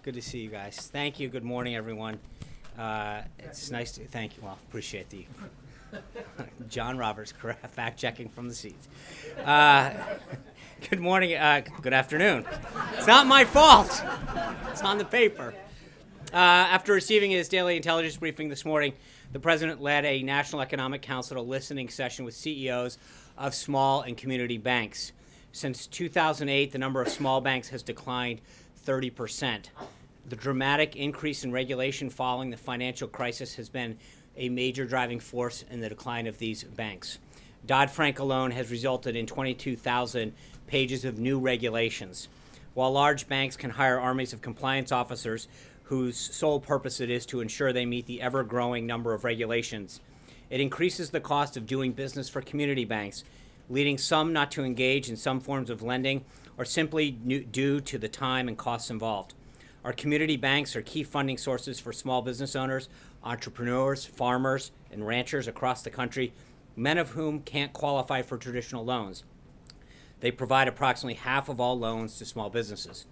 Good to see you guys. Thank you. Good morning, everyone. It's nice to thank you. Well, appreciate the John Roberts fact checking from the seats. Good morning. Good afternoon. It's not my fault. It's on the paper. After receiving his daily intelligence briefing this morning, the president led a National Economic Council listening session with CEOs of small and community banks. Since 2008, the number of small banks has declined 30%. The dramatic increase in regulation following the financial crisis has been a major driving force in the decline of these banks. Dodd-Frank alone has resulted in 22,000 pages of new regulations. While large banks can hire armies of compliance officers whose sole purpose it is to ensure they meet the ever-growing number of regulations, it increases the cost of doing business for community banks, leading some not to engage in some forms of lending or simply due to the time and costs involved. Our community banks are key funding sources for small business owners, entrepreneurs, farmers, and ranchers across the country, many of whom can't qualify for traditional loans. They provide approximately half of all loans to small businesses.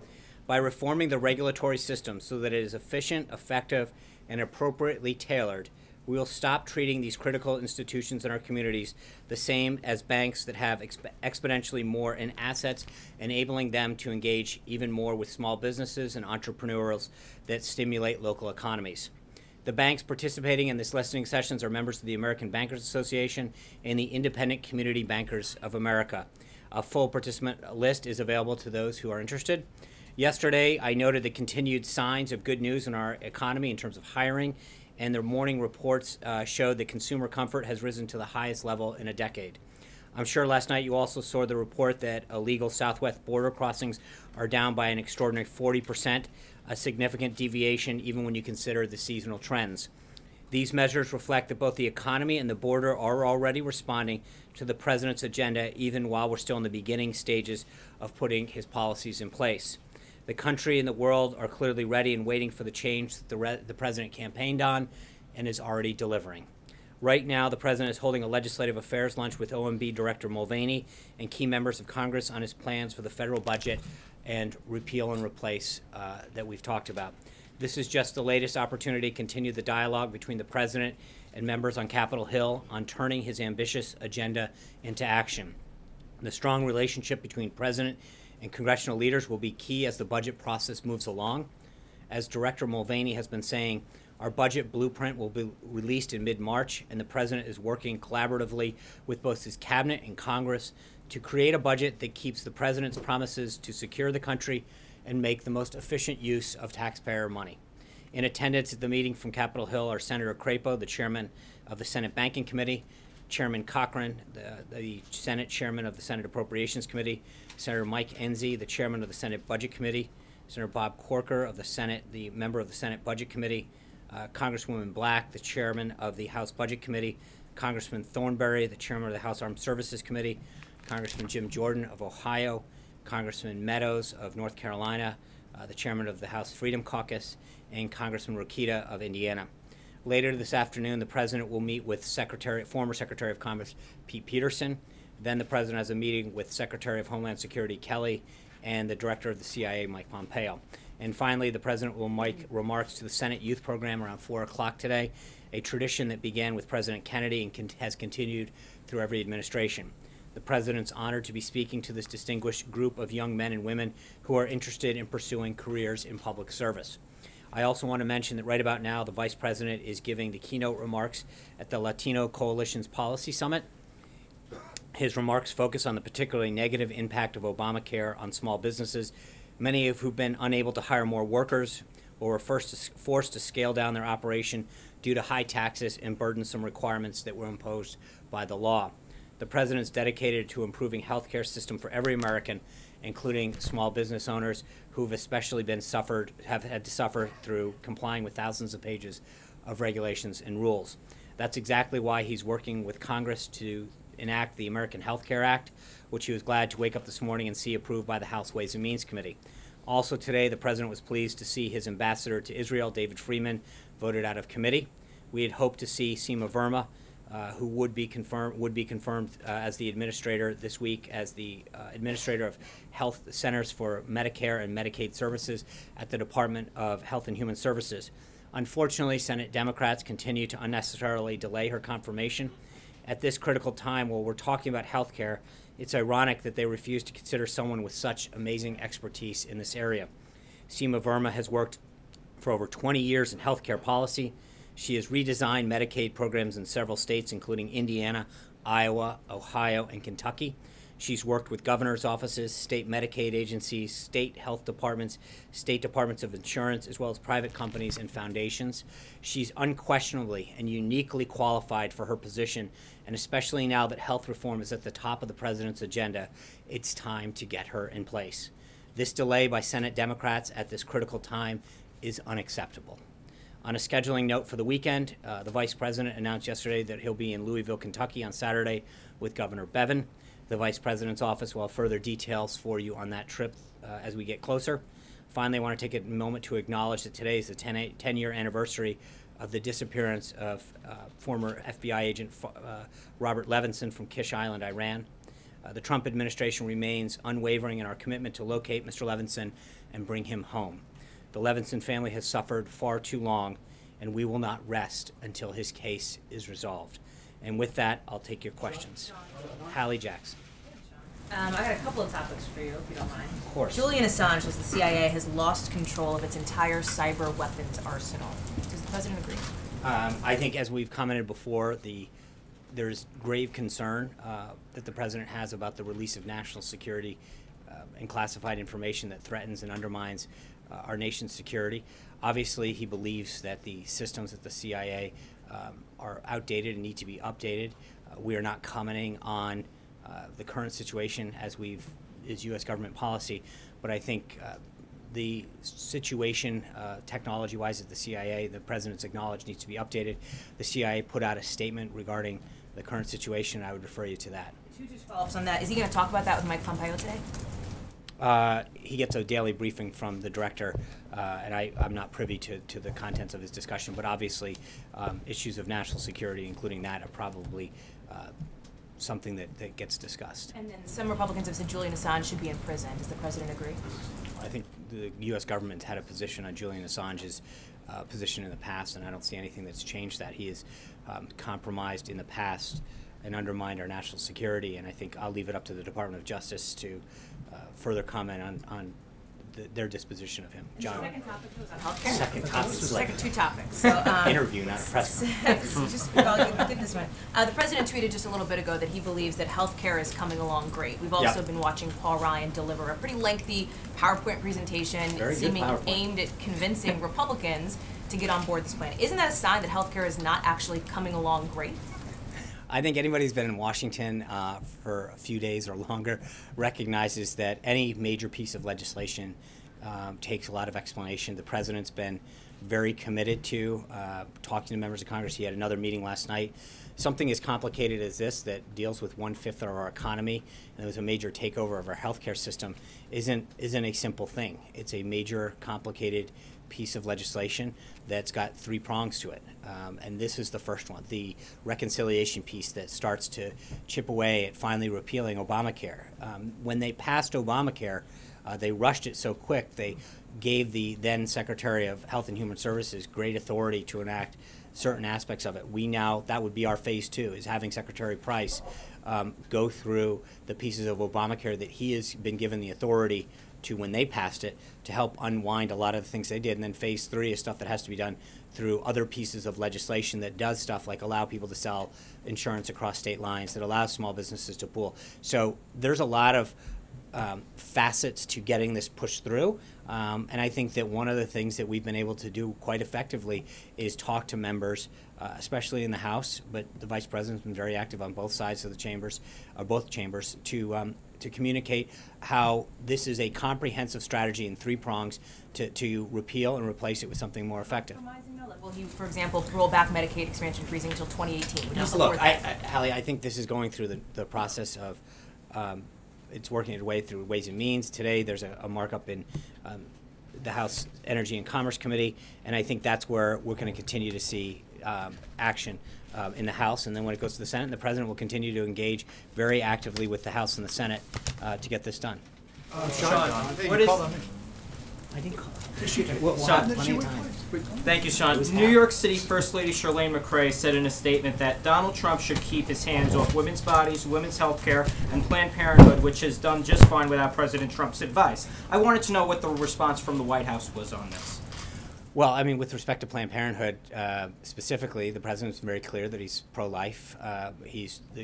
By reforming the regulatory system so that it is efficient, effective, and appropriately tailored, we will stop treating these critical institutions in our communities the same as banks that have exponentially more in assets, enabling them to engage even more with small businesses and entrepreneurs that stimulate local economies. The banks participating in this listening sessions are members of the American Bankers Association and the Independent Community Bankers of America. A full participant list is available to those who are interested. Yesterday, I noted the continued signs of good news in our economy in terms of hiring, and their morning reports showed that consumer comfort has risen to the highest level in a decade. I'm sure last night you also saw the report that illegal southwest border crossings are down by an extraordinary 40%, a significant deviation even when you consider the seasonal trends. These measures reflect that both the economy and the border are already responding to the president's agenda, even while we're still in the beginning stages of putting his policies in place. The country and the world are clearly ready and waiting for the change that the president campaigned on and is already delivering. Right now, the president is holding a legislative affairs lunch with OMB Director Mulvaney and key members of Congress on his plans for the federal budget and repeal and replace that we've talked about. This is just the latest opportunity to continue the dialogue between the president and members on Capitol Hill on turning his ambitious agenda into action. The strong relationship between president and congressional leaders will be key as the budget process moves along. As Director Mulvaney has been saying, our budget blueprint will be released in mid-March, and the president is working collaboratively with both his cabinet and Congress to create a budget that keeps the president's promises to secure the country and make the most efficient use of taxpayer money. In attendance at the meeting from Capitol Hill are Senator Crapo, the chairman of the Senate Banking Committee, Chairman Cochran, the Senate chairman of the Senate Appropriations Committee, Senator Mike Enzi, the chairman of the Senate Budget Committee, Senator Bob Corker of the Senate, the member of the Senate Budget Committee, Congresswoman Black, the chairman of the House Budget Committee, Congressman Thornberry, the chairman of the House Armed Services Committee, Congressman Jim Jordan of Ohio, Congressman Meadows of North Carolina, the chairman of the House Freedom Caucus, and Congressman Rokita of Indiana. Later this afternoon, the president will meet with former Secretary of Commerce Pete Peterson. Then the president has a meeting with Secretary of Homeland Security Kelly and the director of the CIA, Mike Pompeo. And finally, the president will make remarks to the Senate Youth Program around 4 o'clock today, a tradition that began with President Kennedy and has continued through every administration. The president's honored to be speaking to this distinguished group of young men and women who are interested in pursuing careers in public service. I also want to mention that right about now, the Vice President is giving the keynote remarks at the Latino Coalition's Policy Summit. His remarks focus on the particularly negative impact of Obamacare on small businesses, many of who've been unable to hire more workers or were forced to scale down their operation due to high taxes and burdensome requirements that were imposed by the law. The President is dedicated to improving health care system for every American, including small business owners who've especially have had to suffer through complying with thousands of pages of regulations and rules. That's exactly why he's working with Congress to enact the American Health Care Act, which he was glad to wake up this morning and see approved by the House Ways and Means Committee. Also today, the president was pleased to see his ambassador to Israel, David Freeman, voted out of committee. We had hoped to see Seema Verma, who would be confirmed as the administrator this week as the administrator of Health Centers for Medicare and Medicaid Services at the Department of Health and Human Services. Unfortunately, Senate Democrats continue to unnecessarily delay her confirmation. At this critical time, while we're talking about health care, it's ironic that they refuse to consider someone with such amazing expertise in this area. Seema Verma has worked for over 20 years in healthcare policy. She has redesigned Medicaid programs in several states, including Indiana, Iowa, Ohio, and Kentucky. She's worked with governor's offices, state Medicaid agencies, state health departments, state departments of insurance, as well as private companies and foundations. She's unquestionably and uniquely qualified for her position, and especially now that health reform is at the top of the president's agenda, it's time to get her in place. This delay by Senate Democrats at this critical time is unacceptable. On a scheduling note for the weekend, the Vice President announced yesterday that he'll be in Louisville, Kentucky on Saturday with Governor Bevin. The Vice President's office will have further details for you on that trip as we get closer. Finally, I want to take a moment to acknowledge that today is the 10-year anniversary of the disappearance of former FBI agent Robert Levinson from Kish Island, Iran. The Trump administration remains unwavering in our commitment to locate Mr. Levinson and bring him home. The Levinson family has suffered far too long, and we will not rest until his case is resolved. And with that, I'll take your questions. Hallie Jackson. I got a couple of topics for you, if you don't mind. Of course. Julian Assange says the CIA has lost control of its entire cyber weapons arsenal. Does the president agree? I think, as we've commented before, there's grave concern that the president has about the release of national security and classified information that threatens and undermines our nation's security. Obviously, he believes that the systems at the CIA are outdated and need to be updated. We are not commenting on the current situation as is U.S. government policy, but I think the situation technology-wise at the CIA, the president's acknowledged, needs to be updated. The CIA put out a statement regarding the current situation, and I would refer you to that. Two just follow-ups on that. Is he going to talk about that with Mike Pompeo today? He gets a daily briefing from the director, and I'm not privy to the contents of his discussion, but obviously issues of national security, including that, are probably something that gets discussed. And then some Republicans have said Julian Assange should be in prison. Does the president agree? I think the U.S. government had a position on Julian Assange's position in the past, and I don't see anything that's changed that. He has compromised in the past and undermined our national security, and I think I'll leave it up to the Department of Justice to further comment on their disposition of him. John. The second topic was on healthcare. Second topic. Second two topics. So, interview, not a press. You did this one. The president tweeted just a little bit ago that he believes that healthcare is coming along great. We've also been watching Paul Ryan deliver a pretty lengthy PowerPoint presentation, aimed at convincing Republicans to get on board this plan. Isn't that a sign that healthcare is not actually coming along great? I think anybody who's been in Washington for a few days or longer recognizes that any major piece of legislation takes a lot of explanation. The president's been very committed to talking to members of Congress. He had another meeting last night. Something as complicated as this that deals with 1/5 of our economy, and there was a major takeover of our healthcare system, isn't a simple thing. It's a major, complicated piece of legislation that's got three prongs to it, and this is the first one, the reconciliation piece that starts to chip away at finally repealing Obamacare. When they passed Obamacare, they rushed it so quick, they gave the then Secretary of Health and Human Services great authority to enact certain aspects of it. That would be our phase two, is having Secretary Price go through the pieces of Obamacare that he has been given the authority to when they passed it, to help unwind a lot of the things they did. And then phase three is stuff that has to be done through other pieces of legislation that does stuff like allow people to sell insurance across state lines, that allows small businesses to pool. So there's a lot of facets to getting this pushed through. And I think that one of the things that we've been able to do quite effectively is talk to members, especially in the House, but the Vice President's been very active on both sides of the chambers, or both chambers, to communicate how this is a comprehensive strategy in three prongs to repeal and replace it with something more effective. Will he, for example, roll back Medicaid expansion freezing until 2018? Look, Hallie, I think this is going through the process of it's working its way through Ways and Means. Today there's a markup in the House Energy and Commerce Committee, and I think that's where we're going to continue to see action in the House, and then when it goes to the Senate, the President will continue to engage very actively with the House and the Senate to get this done. Sean, what is... I didn't call it. We'll have plenty of time. Thank you, Sean. New York City First Lady Chirlane McCray said in a statement that Donald Trump should keep his hands off women's bodies, women's health care, and Planned Parenthood, which has done just fine without President Trump's advice. I wanted to know what the response from the White House was on this. Well, I mean, with respect to Planned Parenthood specifically, the President's very clear that he's pro-life.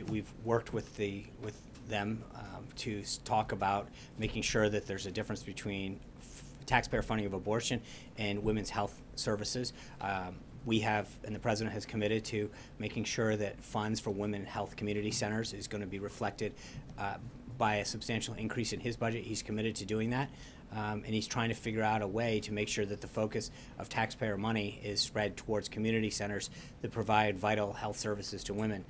We've worked with them to talk about making sure that there's a difference between taxpayer funding of abortion and women's health services. We have, and the President has committed to making sure that funds for women health community centers is going to be reflected by a substantial increase in his budget. He's committed to doing that, and he's trying to figure out a way to make sure that the focus of taxpayer money is spread towards community centers that provide vital health services to women,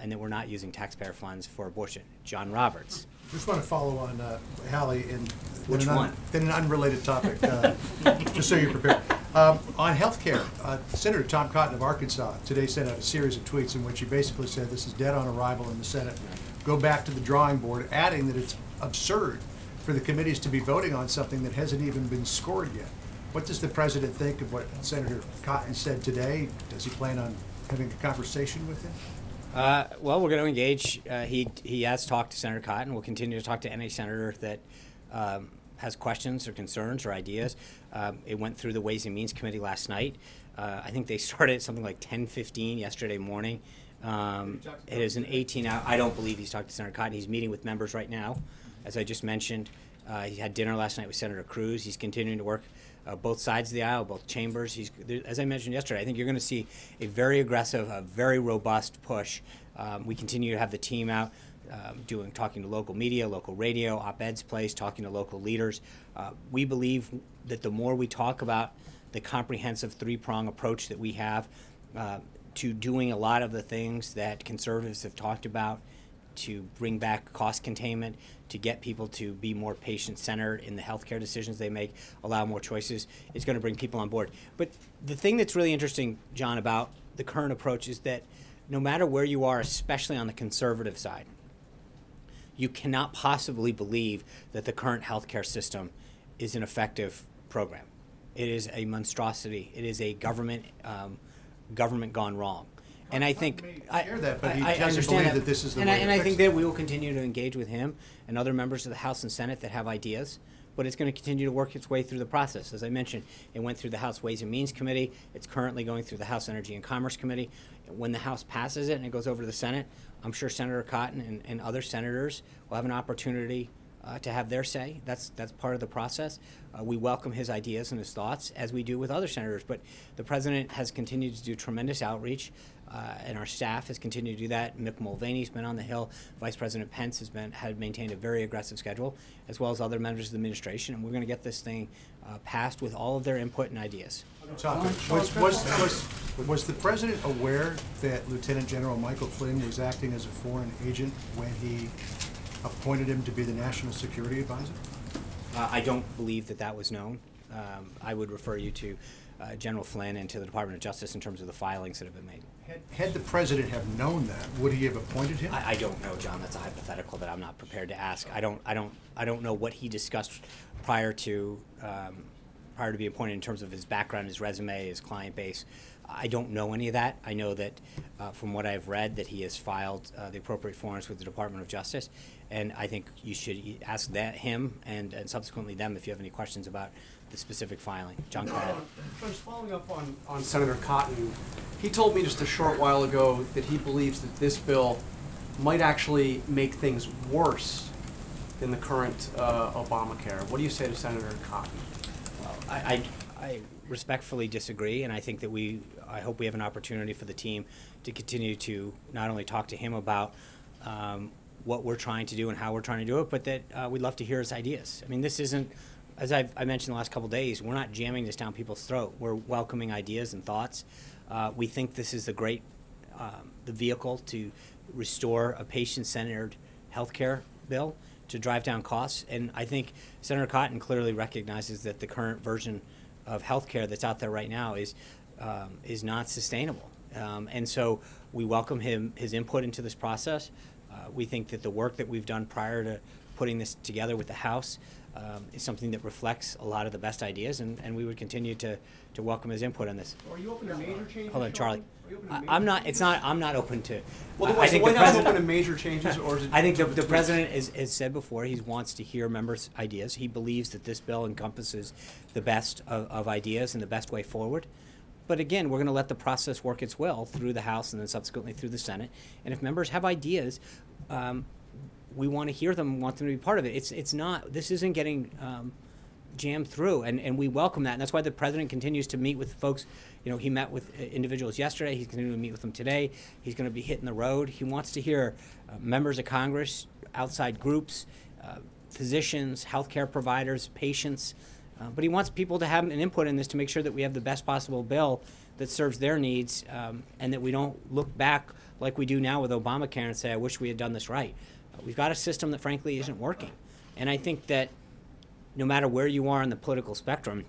and that we're not using taxpayer funds for abortion. John Roberts. Just want to follow on Hallie in an unrelated topic, just so you're prepared. On health care, Senator Tom Cotton of Arkansas today sent out a series of tweets in which he basically said this is dead on arrival in the Senate. Go back to the drawing board, adding that it's absurd for the committees to be voting on something that hasn't even been scored yet. What does the President think of what Senator Cotton said today? Does he plan on having a conversation with him? Well, we're going to engage. He has talked to Senator Cotton. We'll continue to talk to any senator that has questions or concerns or ideas. It went through the Ways and Means Committee last night. I think they started at something like 10:15 yesterday morning. It is an 18-hour. I don't believe he's talked to Senator Cotton. He's meeting with members right now. As I just mentioned, he had dinner last night with Senator Cruz. He's continuing to work both sides of the aisle, both chambers. As I mentioned yesterday, I think you're going to see a very aggressive, a very robust push. We continue to have the team out talking to local media, local radio, op-eds placed, talking to local leaders. We believe that the more we talk about the comprehensive three-prong approach that we have to doing a lot of the things that conservatives have talked about, to bring back cost containment, to get people to be more patient-centered in the healthcare decisions they make, allow more choices, it's going to bring people on board. But the thing that's really interesting, John, about the current approach is that no matter where you are, especially on the conservative side, you cannot possibly believe that the current healthcare system is an effective program. It is a monstrosity. It is a government gone wrong. And I think I understand that this is the way and I think that we will continue to engage with him and other members of the House and Senate that have ideas, but it's going to continue to work its way through the process. As I mentioned, it went through the House Ways and Means Committee. It's currently going through the House Energy and Commerce Committee. When the House passes it and it goes over to the Senate, I'm sure Senator Cotton and other senators will have an opportunity to have their say. That's part of the process. We welcome his ideas and his thoughts, as we do with other senators. But the President has continued to do tremendous outreach, and our staff has continued to do that. Mick Mulvaney's been on the Hill. Vice President Pence had maintained a very aggressive schedule, as well as other members of the administration. And we're going to get this thing passed with all of their input and ideas. Was the President aware that Lieutenant General Michael Flynn was acting as a foreign agent when he appointed him to be the National Security Advisor? I don't believe that was known. I would refer you to General Flynn and to the Department of Justice in terms of the filings that have been made. Had the President have known that, would he have appointed him? I don't know, John. That's a hypothetical that I'm not prepared to ask. I don't know what he discussed prior to being appointed in terms of his background, his resume, his client base. I don't know any of that. I know that from what I've read that he has filed the appropriate forms with the Department of Justice, and I think you should ask him and subsequently them if you have any questions about the specific filing. John, go ahead. Just following up on Senator Cotton, he told me just a short while ago that he believes that this bill might actually make things worse than the current Obamacare. What do you say to Senator Cotton? Well, I respectfully disagree, and I think that I hope we have an opportunity for the team to continue to not only talk to him about what we're trying to do and how we're trying to do it, but that we'd love to hear his ideas. I mean, this isn't, as I mentioned the last couple of days, we're not jamming this down people's throat. We're welcoming ideas and thoughts. We think this is the vehicle to restore a patient-centered healthcare bill to drive down costs. And I think Senator Cotton clearly recognizes that the current version of healthcare that's out there right now is not sustainable. And so we welcome his input into this process. We think that the work that we've done prior to putting this together with the House is something that reflects a lot of the best ideas, and we would continue to welcome his input on this. Are you open to major changes? Hold on, Charlie. I'm not. It's not. I'm not open to. Well, I think the the White House president. open to major changes, or is it? I think the president has said before he wants to hear members' ideas. He believes that this bill encompasses the best of ideas and the best way forward. But again, we're going to let the process work its will through the House and then subsequently through the Senate. And if members have ideas, we want to hear them and want them to be part of it. It's not. This isn't getting jammed through, and we welcome that. And that's why the president continues to meet with folks. You know, he met with individuals yesterday. He's continuing to meet with them today. He's going to be hitting the road. He wants to hear members of Congress, outside groups, physicians, healthcare providers, patients. But he wants people to have an input in this to make sure that we have the best possible bill that serves their needs, and that we don't look back like we do now with Obamacare and say, I wish we had done this right. We've got a system that frankly isn't working. And I think that no matter where you are on the political spectrum,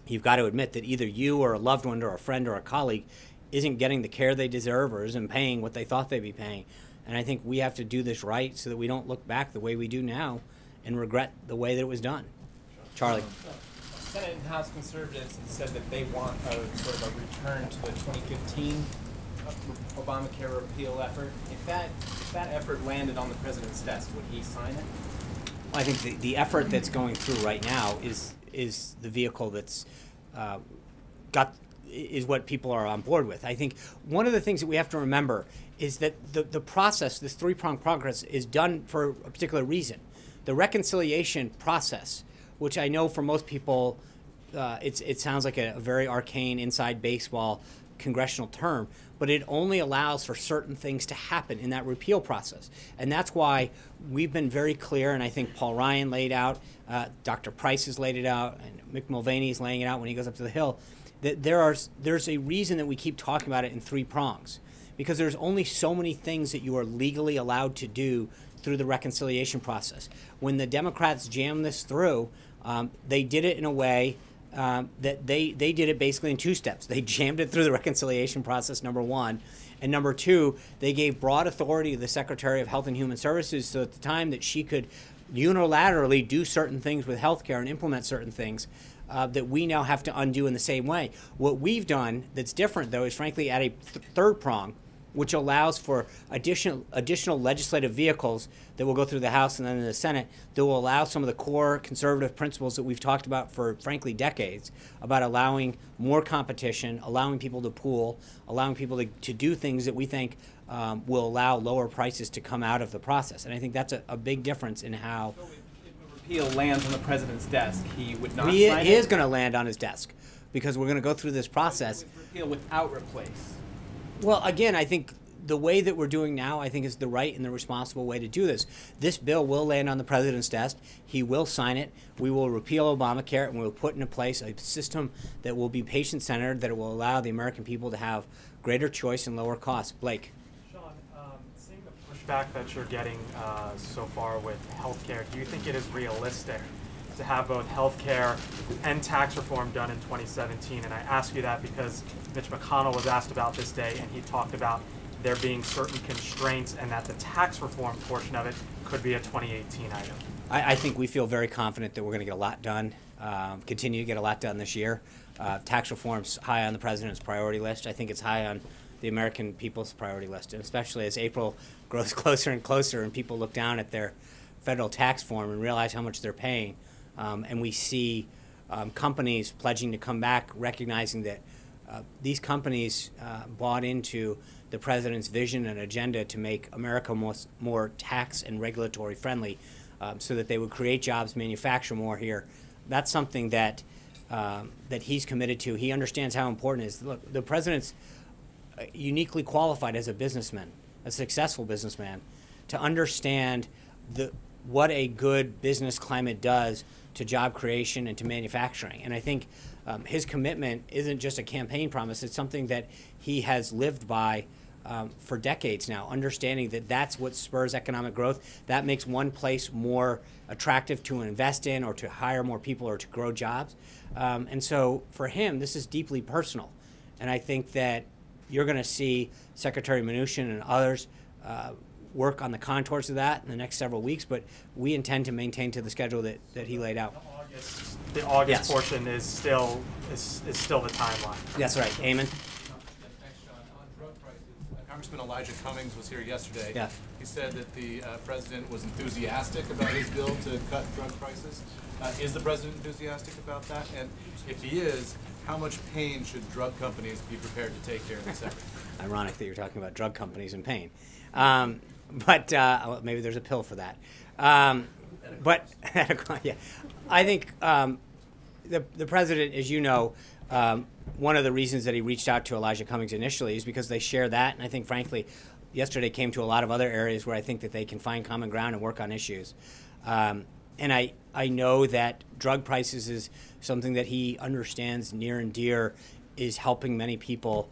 you've got to admit that either you or a loved one or a friend or a colleague isn't getting the care they deserve or isn't paying what they thought they'd be paying. And I think we have to do this right so that we don't look back the way we do now and regret the way that it was done. Charlie. Senate and House conservatives have said that they want a sort of a return to the 2015 Obamacare repeal effort. If that effort landed on the president's desk, would he sign it? I think the effort that's going through right now is the vehicle that's is what people are on board with. I think one of the things that we have to remember is that the process, this three-pronged progress, is done for a particular reason. The reconciliation process, which I know for most people it sounds like a very arcane inside baseball congressional term, but it only allows for certain things to happen in that repeal process. And that's why we've been very clear, and I think Paul Ryan laid out, Dr. Price has laid it out, and Mick Mulvaney is laying it out when he goes up to the Hill, that there's a reason that we keep talking about it in three prongs. Because there's only so many things that you are legally allowed to do through the reconciliation process. When the Democrats jammed this through, they did it in a way that they did it basically in two steps. They jammed it through the reconciliation process, number one. And number two, they gave broad authority to the Secretary of Health and Human Services so at the time that she could unilaterally do certain things with health care and implement certain things that we now have to undo in the same way. What we've done that's different, though, is frankly at a third prong, which allows for additional legislative vehicles that will go through the House and then in the Senate that will allow some of the core conservative principles that we've talked about for, frankly, decades, about allowing more competition, allowing people to pool, allowing people to do things that we think will allow lower prices to come out of the process. And I think that's a big difference in how... So if a repeal lands on the president's desk, he would not sign it? He is going to land on his desk because we're going to go through this process. Repeal without replace. Well, again, I think the way that we're doing now, I think, is the right and the responsible way to do this. This bill will land on the president's desk. He will sign it. We will repeal Obamacare, and we will put into place a system that will be patient-centered, that will allow the American people to have greater choice and lower costs. Blake. Sean, seeing the pushback that you're getting so far with healthcare, do you think it is realistic to have both healthcare and tax reform done in 2017? And I ask you that because Mitch McConnell was asked about this day, and he talked about there being certain constraints and that the tax reform portion of it could be a 2018 item. I think we feel very confident that we're going to get a lot done, continue to get a lot done this year. Tax reform's high on the president's priority list. I think it's high on the American people's priority list, and especially as April grows closer and closer and people look down at their federal tax form and realize how much they're paying. And we see companies pledging to come back, recognizing that these companies bought into the president's vision and agenda to make America more tax and regulatory friendly so that they would create jobs, manufacture more here. That's something that he's committed to. He understands how important it is. Look, the president's uniquely qualified as a businessman, a successful businessman, to understand what a good business climate does to job creation and to manufacturing. And I think his commitment isn't just a campaign promise, it's something that he has lived by for decades now, understanding that that's what spurs economic growth. That makes one place more attractive to invest in or to hire more people or to grow jobs. And so for him, this is deeply personal. And I think that You're going to see Secretary Mnuchin and others work on the contours of that in the next several weeks, but we intend to maintain to the schedule that he laid out. The August Yes. portion is still the timeline. That's right. Eamon? Thanks, John. On drug prices, Congressman Elijah Cummings was here yesterday. Yeah. He said that the president was enthusiastic about his bill to cut drug prices. Is the president enthusiastic about that? And if he is, how much pain should drug companies be prepared to take here in this effort? Ironic that you're talking about drug companies and pain. But maybe there's a pill for that. But yeah, I think the president, as you know, one of the reasons that he reached out to Elijah Cummings initially is because they share that, and I think, frankly, yesterday came to a lot of other areas where I think that they can find common ground and work on issues. And I know that drug prices is something that he understands near and dear, is helping many people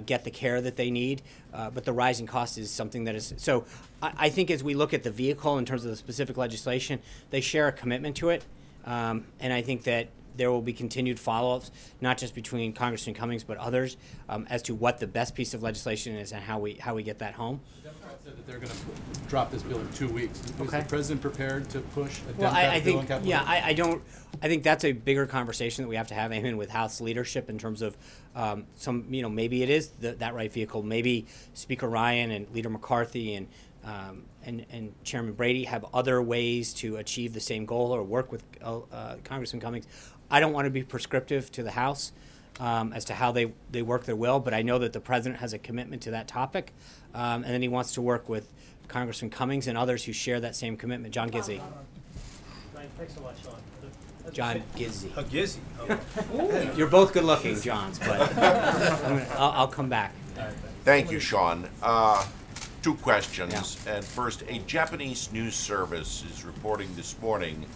get the care that they need, but the rising cost is something that is, so I think as we look at the vehicle in terms of the specific legislation, they share a commitment to it, and I think that there will be continued follow-ups, not just between Congressman Cummings but others, as to what the best piece of legislation is and how we get that home. The Democrats said that they're going to drop this bill in 2 weeks. Okay. Is the president prepared to push a Well, Democrat I bill on think, Capitol yeah, Hill? I think that's a bigger conversation that we have to have, Eamon, with House leadership in terms of maybe it is that right vehicle. Maybe Speaker Ryan and Leader McCarthy and Chairman Brady have other ways to achieve the same goal or work with Congressman Cummings. I don't want to be prescriptive to the House as to how they work their will, but I know that the president has a commitment to that topic, and then he wants to work with Congressman Cummings and others who share that same commitment. John Gizzi. Thanks a lot, Sean. John Gizzi. Gizzi. Okay. You're both good-looking, Johns, but I'll come back. Thank you, Sean. 2 questions. Yeah. And first, a Japanese news service is reporting this morning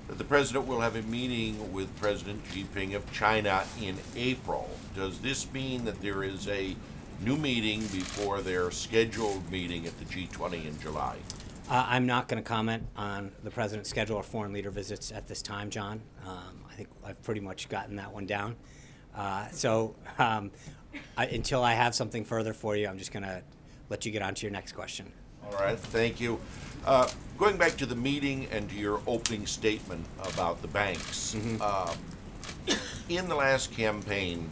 that the president will have a meeting with President Xi Jinping of China in April. Does this mean that there is a new meeting before their scheduled meeting at the G20 in July? I'm not going to comment on the president's schedule or foreign leader visits at this time, John. I think I've pretty much gotten that one down. Until I have something further for you, I'm just going to let you get on to your next question. All right, thank you. Going back to the meeting and to your opening statement about the banks, in the last campaign,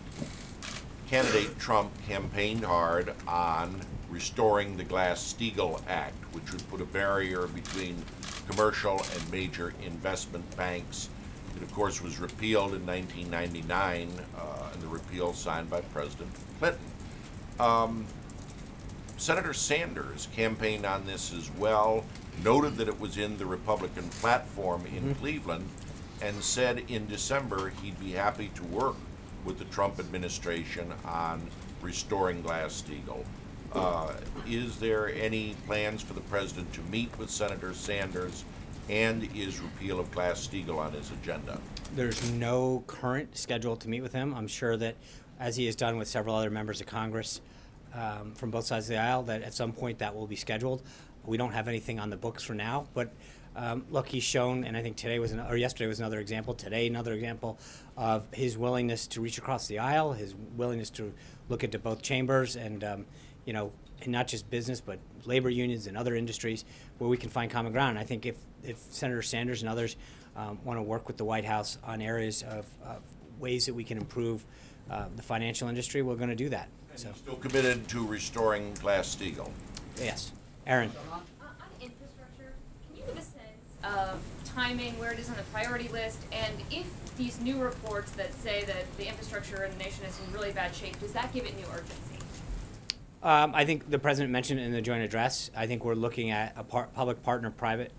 candidate Trump campaigned hard on restoring the Glass-Steagall Act, which would put a barrier between commercial and major investment banks. It, of course, was repealed in 1999, and the repeal signed by President Clinton. Senator Sanders campaigned on this as well, noted that it was in the Republican platform in Cleveland, and said in December he'd be happy to work with the Trump administration on restoring Glass-Steagall. Is there any plans for the president to meet with Senator Sanders, and is repeal of Glass-Steagall on his agenda? There's no current schedule to meet with him. I'm sure that, as he has done with several other members of Congress from both sides of the aisle, that at some point that will be scheduled. We don't have anything on the books for now, but look, he's shown, and I think yesterday was another example, today another example of his willingness to reach across the aisle, his willingness to look into both chambers and and not just business, but labor unions and other industries where we can find common ground. And I think if Senator Sanders and others want to work with the White House on areas of ways that we can improve the financial industry, we're going to do that. And so, still committed to restoring Glass-Steagall? Yes. Aaron. On infrastructure, can you give a sense of timing, where it is on the priority list, and if these new reports that say that the infrastructure in the nation is in really bad shape, does that give it new urgency? I think the president mentioned it in the joint address. I think we're looking at a public-private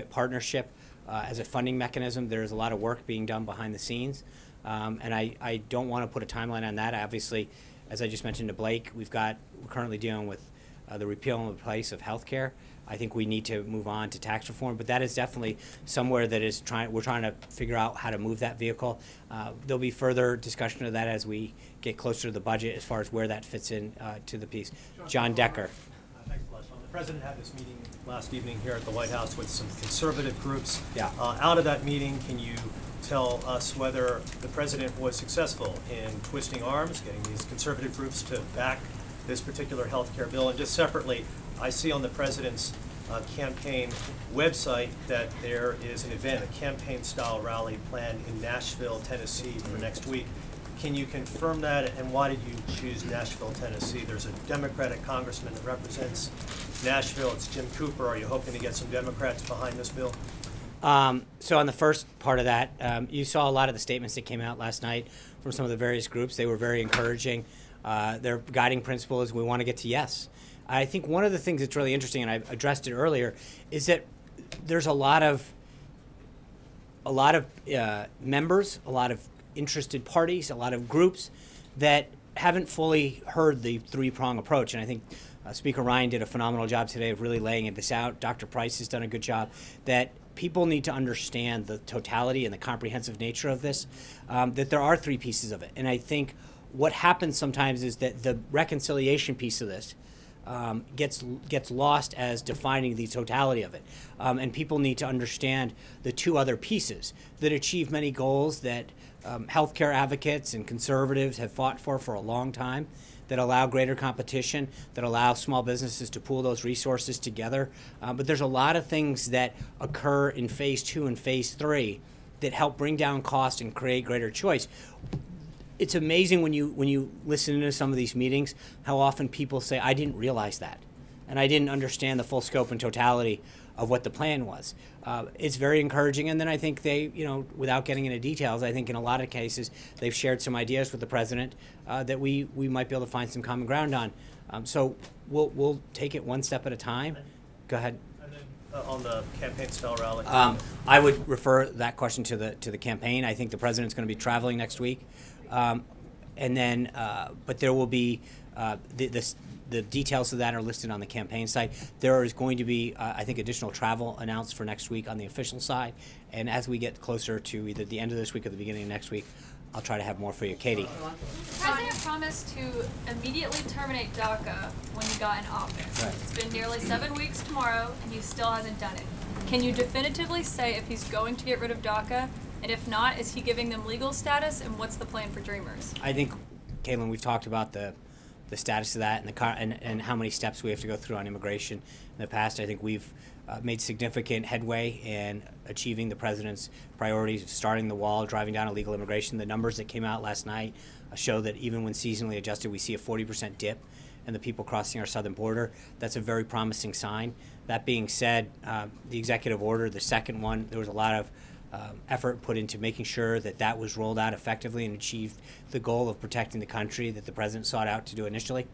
partnership as a funding mechanism. There's a lot of work being done behind the scenes, and I don't want to put a timeline on that. Obviously, as I just mentioned to Blake, we're currently dealing with the repeal and replace of health care. I think we need to move on to tax reform, but that is definitely somewhere that we're trying to figure out how to move that vehicle. There'll be further discussion of that as we get closer to the budget as far as where that fits in to the piece. John Decker. Thanks a lot, Sean. The president had this meeting last evening here at the White House with some conservative groups. Yeah. Out of that meeting, can you tell us whether the president was successful in twisting arms, getting these conservative groups to back this particular health care bill. And just separately, I see on the president's campaign website that there is an event, a campaign-style rally planned in Nashville, Tennessee for next week. Can you confirm that, and why did you choose Nashville, Tennessee? There's a Democratic congressman that represents Nashville. It's Jim Cooper. Are you hoping to get some Democrats behind this bill? So on the first part of that, you saw a lot of the statements that came out last night from some of the various groups. They were very encouraging. Their guiding principle is we want to get to yes. I think one of the things that's really interesting, and I addressed it earlier, is that there's a lot of members, a lot of interested parties, a lot of groups that haven't fully heard the three-prong approach. And I think Speaker Ryan did a phenomenal job today of really laying this out. Dr. Price has done a good job. That people need to understand the totality and the comprehensive nature of this, that there are three pieces of it. And I think what happens sometimes is that the reconciliation piece of this gets lost as defining the totality of it. And people need to understand the two other pieces that achieve many goals that healthcare advocates and conservatives have fought for a long time, that allow greater competition, that allow small businesses to pool those resources together. But there's a lot of things that occur in phase 2 and phase 3 that help bring down cost and create greater choice. It's amazing when you listen to some of these meetings how often people say, I didn't realize that, and I didn't understand the full scope and totality of what the plan was. It's very encouraging, and then I think they, without getting into details, I think in a lot of cases they've shared some ideas with the president that we might be able to find some common ground on. So we'll take it one step at a time. Go ahead. And then on the campaign-style rally, I would refer that question to the campaign. I think the president's going to be traveling next week, and then but there will be the details of that are listed on the campaign site. There is going to be, I think, additional travel announced for next week on the official side. And as we get closer to either the end of this week or the beginning of next week, I'll try to have more for you. Katie. The president promised to immediately terminate DACA when he got in office. Right. It's been nearly 7 weeks tomorrow, and he still hasn't done it. Can you definitively say if he's going to get rid of DACA? And if not, is he giving them legal status? And what's the plan for Dreamers? I think, Caitlin, we've talked about the status of that and how many steps we have to go through on immigration in the past. I think we've made significant headway in achieving the president's priorities of starting the wall, driving down illegal immigration. The numbers that came out last night show that even when seasonally adjusted, we see a 40% dip in the people crossing our southern border. That's a very promising sign. That being said, the executive order, the second one, there was a lot of effort put into making sure that was rolled out effectively and achieved the goal of protecting the country that the president sought out to do initially.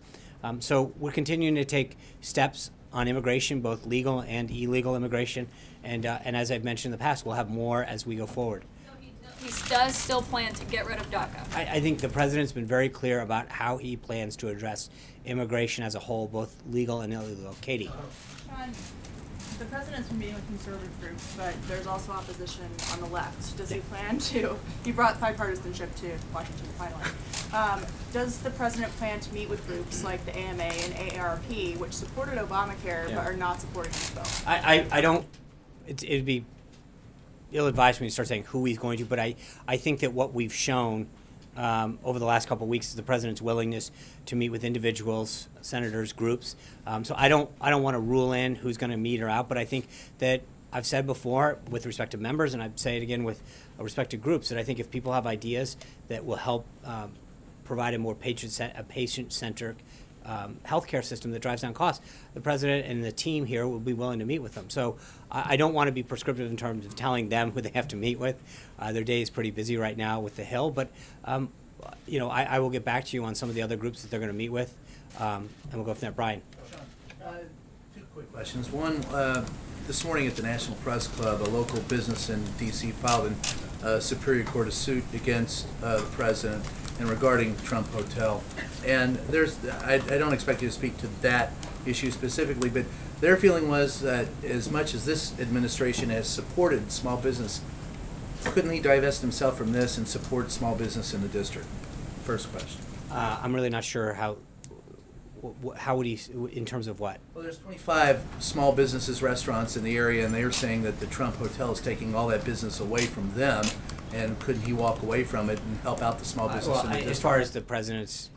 So we're continuing to take steps on immigration, both legal and illegal immigration, and as I've mentioned in the past, we'll have more as we go forward. So he does still plan to get rid of DACA? I think the president's been very clear about how he plans to address immigration as a whole, both legal and illegal. Katie. Sean, the president's been meeting with conservative groups, but there's also opposition on the left. Does he plan to? He brought bipartisanship to Washington finally. Does the president plan to meet with groups like the AMA and AARP, which supported Obamacare but are not supporting this bill? I don't. It'd be ill-advised for me to start saying who he's going to, but I think that what we've shown over the last couple of weeks is the president's willingness to meet with individuals, senators, groups. So I don't want to rule in who's going to meet or out, but I think that I've said before with respect to members, and I'd say it again with respect to groups, that I think if people have ideas that will help provide a more patient-centric healthcare system that drives down costs, the president and the team here will be willing to meet with them. So I don't want to be prescriptive in terms of telling them who they have to meet with. Their day is pretty busy right now with the Hill, but I will get back to you on some of the other groups that they're going to meet with, and we'll go from there. Brian. Two quick questions. One, this morning at the National Press Club, a local business in D.C. filed a Superior Court of suit against the president and regarding Trump Hotel. And I don't expect you to speak to that issue specifically, but their feeling was that as much as this administration has supported small business, couldn't he divest himself from this and support small business in the district? First question. I'm really not sure how would he, in terms of what? Well, there's 25 small businesses, restaurants in the area, and they're saying that the Trump Hotel is taking all that business away from them and couldn't he walk away from it and help out the small business? Well, as far as the president's,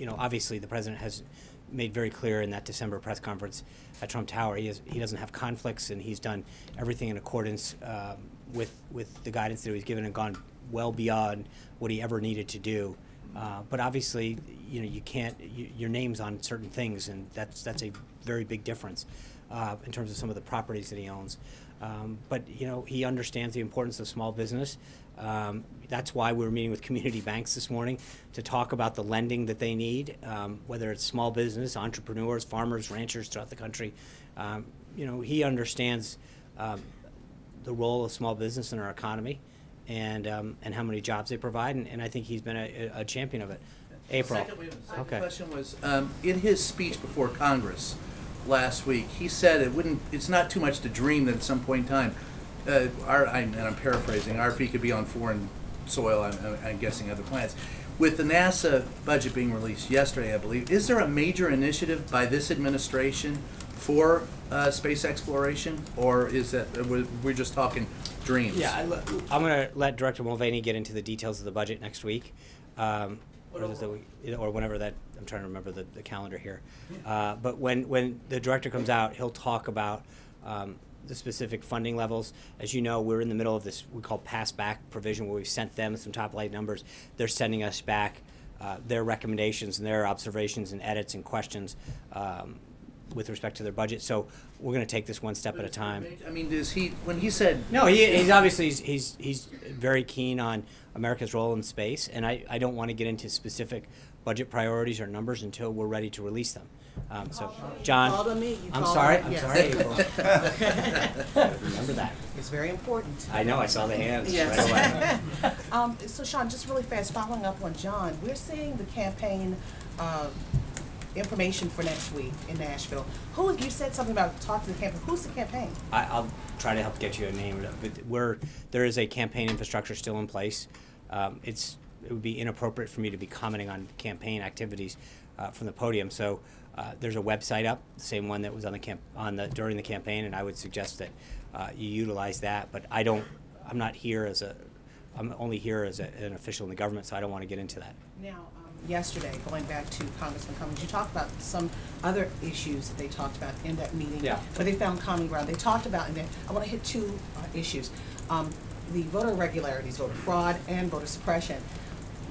obviously the president has made very clear in that December press conference at Trump Tower, he doesn't have conflicts, and he's done everything in accordance with the guidance that he was given and gone well beyond what he ever needed to do. But obviously, you can't. Your name's on certain things, and that's a very big difference in terms of some of the properties that he owns. But he understands the importance of small business. That's why we were meeting with community banks this morning to talk about the lending that they need, whether it's small business, entrepreneurs, farmers, ranchers throughout the country. He understands the role of small business in our economy, and how many jobs they provide, and I think he's been a champion of it. April. Second question was, in his speech before Congress last week, he said it's not too much to dream that at some point in time, and I'm paraphrasing, RFP could be on foreign soil, I'm guessing other planets. With the NASA budget being released yesterday, I believe, is there a major initiative by this administration for space exploration, or is that we're just talking dreams? Yeah, I'm going to let Director Mulvaney get into the details of the budget next week, or whenever that. I'm trying to remember the calendar here. But when the director comes out, he'll talk about the specific funding levels. As you know, we're in the middle of this we call pass-back provision, where we've sent them some top-line numbers. They're sending us back their recommendations and their observations and edits and questions with respect to their budget. So we're going to take this one step at a time. I mean, when he said... No, he's obviously, he's very keen on America's role in space, and I don't want to get into specific budget priorities or numbers until we're ready to release them. So, John, I'm sorry, April. Remember that. It's very important. I know, I saw the hands right away. So, Sean, just really fast, following up on John, we're seeing the campaign information for next week in Nashville. You said something about talking to the campaign. Who's the campaign? I'll try to help get you a name. But there is a campaign infrastructure still in place. It would be inappropriate for me to be commenting on campaign activities from the podium. So there's a website up, the same one that was during the campaign, and I would suggest that you utilize that. But I'm not here I'm only here as an official in the government, so I don't want to get into that. Now, yesterday, going back to Congressman Cummings, you talked about some other issues that they talked about in that meeting, where they found common ground. They talked about, and I want to hit two issues, the voter irregularities, voter fraud, and voter suppression.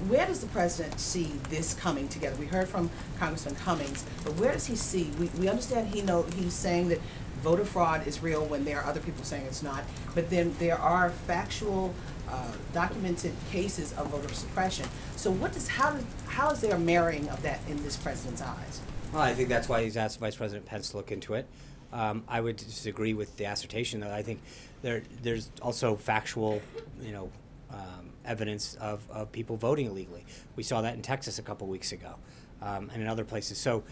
Where does the president see this coming together? We heard from Congressman Cummings, but where does he see? We understand he's saying that voter fraud is real when there are other people saying it's not, but then there are factual, documented cases of voter suppression. So how is there a marrying of that in this president's eyes? Well, I think that's why he's asked Vice President Pence to look into it. I would disagree with the assertion, though. I think there's also factual, evidence of people voting illegally. We saw that in Texas a couple weeks ago, and in other places. So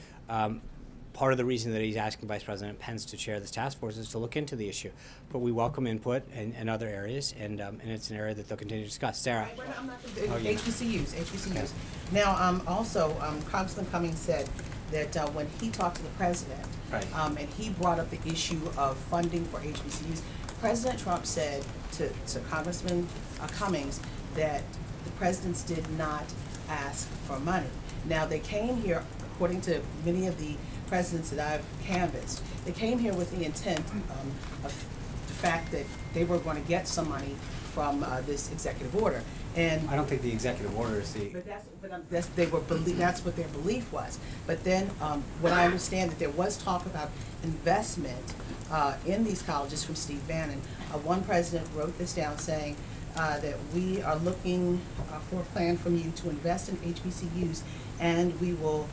part of the reason that he's asking Vice President Pence to chair this task force is to look into the issue. But we welcome input in other areas, and it's an area that they'll continue to discuss. Sarah? HBCUs. Now, also, Congressman Cummings said that when he talked to the president, and he brought up the issue of funding for HBCUs, President Trump said to Congressman Cummings that the presidents did not ask for money. Now, they came here, according to many of the presidents that I've canvassed, they came here with the intent of the fact that they were going to get some money from this executive order. And I don't think the executive order is the... That's what their belief was. But then when I understand that there was talk about investment in these colleges from Steve Bannon, one president wrote this down saying that we are looking for a plan from you to invest in HBCUs, and we will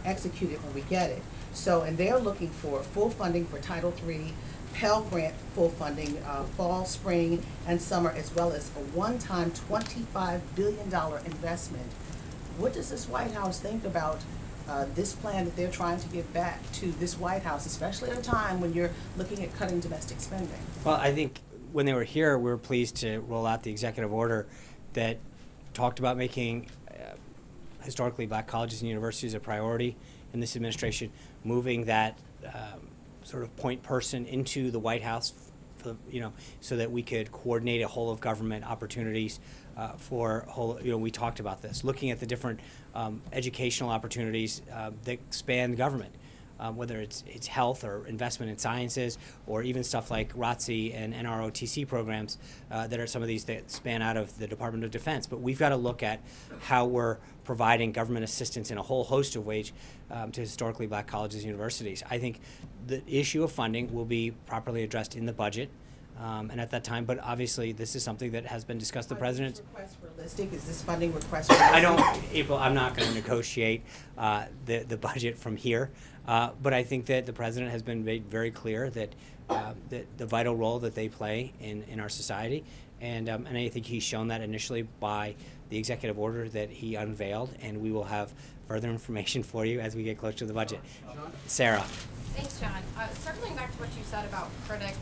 execute it when we get it. So, and they're looking for full funding for Title III, Pell Grant full funding, fall, spring, and summer, as well as a one-time $25 billion investment. What does this White House think about this plan that they're trying to give back to this White House, especially at a time when you're looking at cutting domestic spending? Well, I think when they were here, we were pleased to roll out the executive order that talked about making historically black colleges and universities a priority in this administration, moving that sort of point person into the White House so that we could coordinate a whole of government opportunities we talked about this, looking at the different educational opportunities that span government. Whether it's health or investment in sciences, or even stuff like ROTC and NROTC programs that are some of these that span out of the Department of Defense. But we've got to look at how we're providing government assistance in a whole host of ways to historically black colleges and universities. I think the issue of funding will be properly addressed in the budget. And at that time, but obviously this is something that has been discussed. The president. Request realistic? Is this funding request realistic? April, I'm not going to negotiate the budget from here, but I think that the president has been made very clear that the vital role that they play in our society, and I think he's shown that initially by the executive order that he unveiled, and we will have further information for you as we get closer to the budget. Sarah. Thanks, John. Circling back to what you said about critics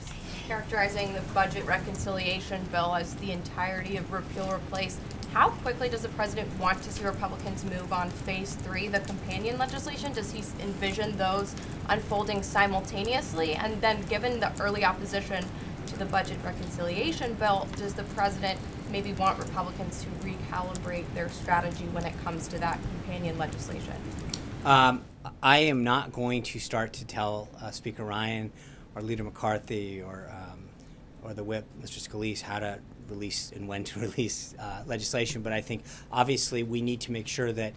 characterizing the budget reconciliation bill as the entirety of repeal replace, how quickly does the president want to see Republicans move on phase 3, the companion legislation? Does he envision those unfolding simultaneously? And then given the early opposition to the budget reconciliation bill, does the president maybe want Republicans to recalibrate their strategy when it comes to that companion legislation? I am not going to start to tell Speaker Ryan or Leader McCarthy or the whip, Mr. Scalise, how to release and when to release legislation. But I think obviously we need to make sure that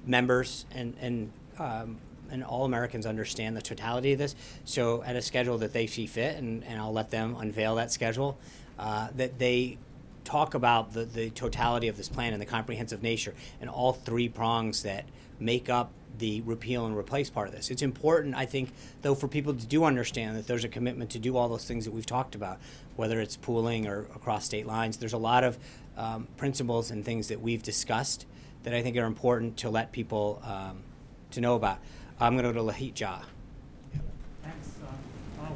members and all Americans understand the totality of this. So at a schedule that they see fit, and I'll let them unveil that schedule, that they talk about the totality of this plan and the comprehensive nature and all three prongs that make up the repeal and replace part of this. It's important, I think, though, for people to do understand that there's a commitment to do all those things that we've talked about, whether it's pooling or across state lines. There's a lot of principles and things that we've discussed that I think are important to let people to know about. I'm going to go to Lahit Jha. Thanks.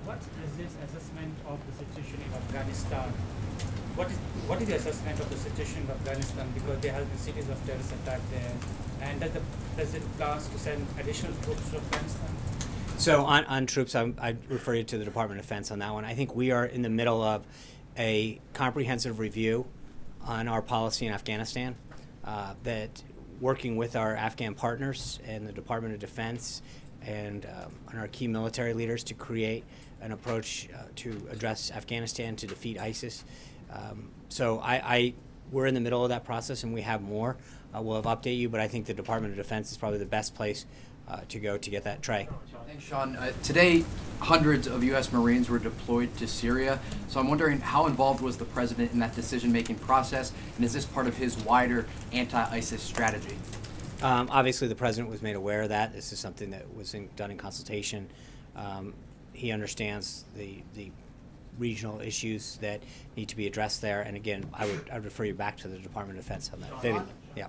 What is President's assessment of the situation in Afghanistan? What is the assessment of the situation in Afghanistan, because there has been series of terrorist attacks there, and does the President plans to send additional troops to Afghanistan? So on troops, I refer you to the Department of Defense on that one. I think we are in the middle of a comprehensive review on our policy in Afghanistan, that working with our Afghan partners and the Department of Defense and our key military leaders to create an approach to address Afghanistan to defeat ISIS. So we're in the middle of that process, and we have more. We'll update you, but I think the Department of Defense is probably the best place to go to get that. Trey. Thanks, Sean. Today, hundreds of U.S. Marines were deployed to Syria. So I'm wondering, how involved was the president in that decision-making process, and is this part of his wider anti-ISIS strategy? Obviously, the president was made aware of that. This is something that was done in consultation. He understands the regional issues that need to be addressed there. And again, I'd refer you back to the Department of Defense on that. Vivian, yeah.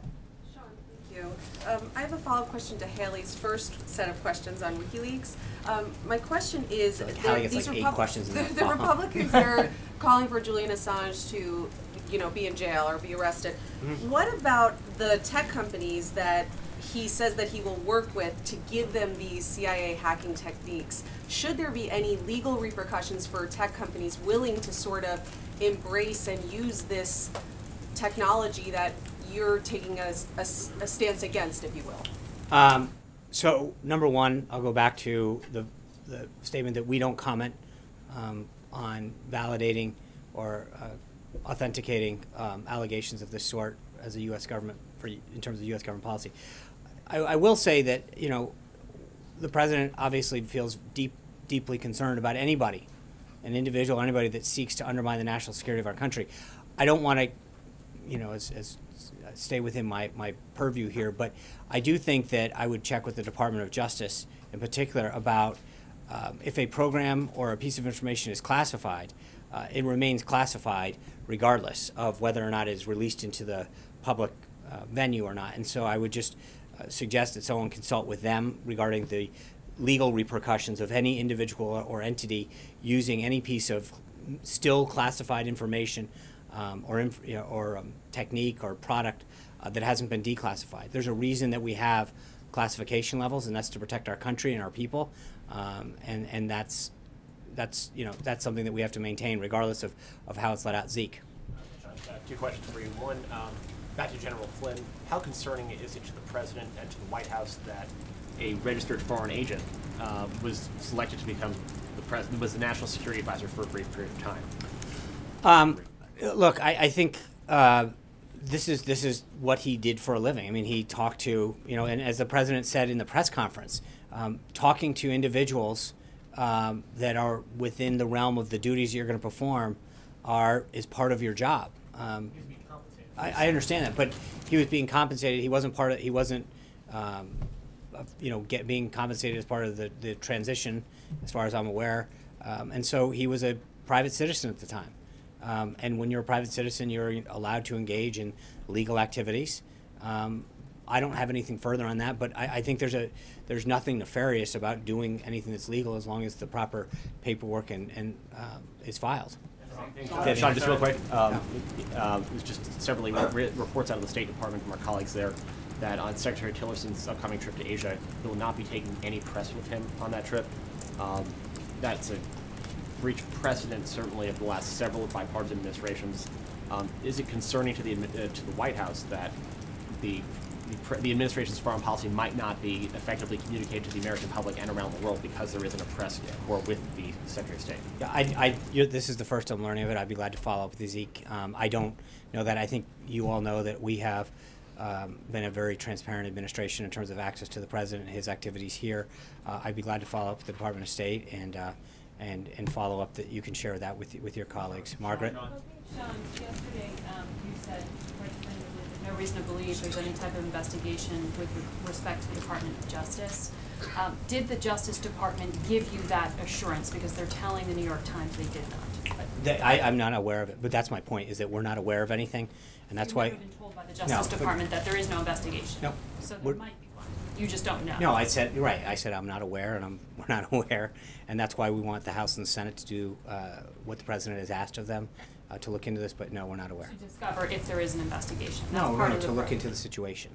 Sean, thank you. I have a follow-up question to Haley's first set of questions on WikiLeaks. My question is, Haley gets like 8 questions in the Republicans are calling for Julian Assange to, be in jail or be arrested. Mm-hmm. What about the tech companies that he says that he will work with to give them these CIA hacking techniques? Should there be any legal repercussions for tech companies willing to sort of embrace and use this technology that you're taking a stance against, if you will? So, number one, I'll go back to the statement that we don't comment on validating or authenticating allegations of this sort as a U.S. government in terms of U.S. government policy. I will say that, the president obviously feels deeply concerned about anybody, an individual, anybody that seeks to undermine the national security of our country. I don't want to, stay within my purview here, but I do think that I would check with the Department of Justice in particular about if a program or a piece of information is classified, it remains classified regardless of whether or not it is released into the public venue or not. And so I would just suggest that someone consult with them regarding the legal repercussions of any individual or entity using any piece of still classified information or technique or product that hasn't been declassified. There's a reason that we have classification levels, and that's to protect our country and our people, and that's that's something that we have to maintain regardless of how it's let out. Zeke. John, two questions for you. One, back to General Flynn. How concerning is it to the president and to the White House that a registered foreign agent was selected to become the national security advisor for a brief period of time? Look, I think this is what he did for a living. I mean, he talked to, and as the president said in the press conference, talking to individuals that are within the realm of the duties you're going to perform is part of your job. I understand that, but he was being compensated. He wasn't being compensated as part of the transition, as far as I'm aware. And so he was a private citizen at the time. And when you're a private citizen, you're allowed to engage in legal activities. I don't have anything further on that, but I think there's nothing nefarious about doing anything that's legal as long as the proper paperwork and is filed. Sean, just real quick, it was just several reports out of the State Department from our colleagues there that on Secretary Tillerson's upcoming trip to Asia, he will not be taking any press with him on that trip. That's a breach of precedent, certainly, of the last several bipartisan administrations. Is it concerning to the White House that the administration's foreign policy might not be effectively communicated to the American public and around the world because there isn't a press corps with the Secretary of State? Yeah, this is the first I'm learning of it. I'd be glad to follow up with you, Zeke. I don't know that. I think you all know that we have been a very transparent administration in terms of access to the president and his activities here. I'd be glad to follow up with the Department of State and follow up that you can share that with your colleagues. Margaret? Sean, yesterday you said no reason to believe there's any type of investigation with respect to the Department of Justice. Did the Justice Department give you that assurance? Because they're telling the New York Times they did not. I'm not aware of it, but that's my point, is that we're not aware of anything, and that's why... You've never been told by the Justice Department that there is no investigation? No. So there might be one. You just don't know. No, I said I'm not aware, and we're not aware, and that's why we want the House and the Senate to do what the President has asked of them, to look into this, but no, we're not aware. To discover if there is an investigation. To look into the situation.